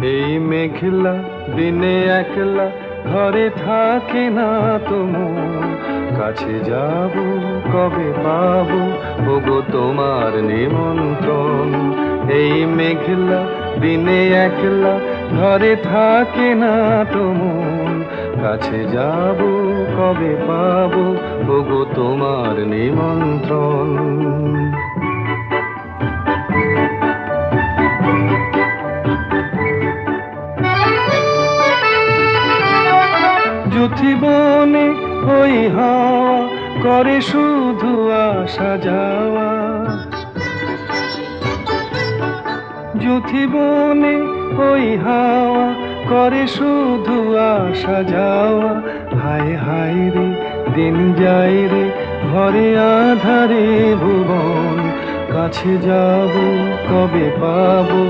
এই মেঘলা দিনে একলা ঘরে থাকে না তো মন, কাছে যাব কবে পাবো ওগো তোমার নিমন্ত্রণ। এই মেঘলা দিনে একলা ঘরে থাকে না তো মন, কাছে যাব কবে পাবো ওগো তোমার নিমন্ত্রণ। যুথিবনে ওই হাওয়া করে শুধু আসা যাওয়া, যুথিবনে ওই হাওয়া করে শুধু আসা যাওয়া। হায় হায় রে দিন যায় রে ঘরে আধারে ভুবন, কাছে যাব কবে পাবো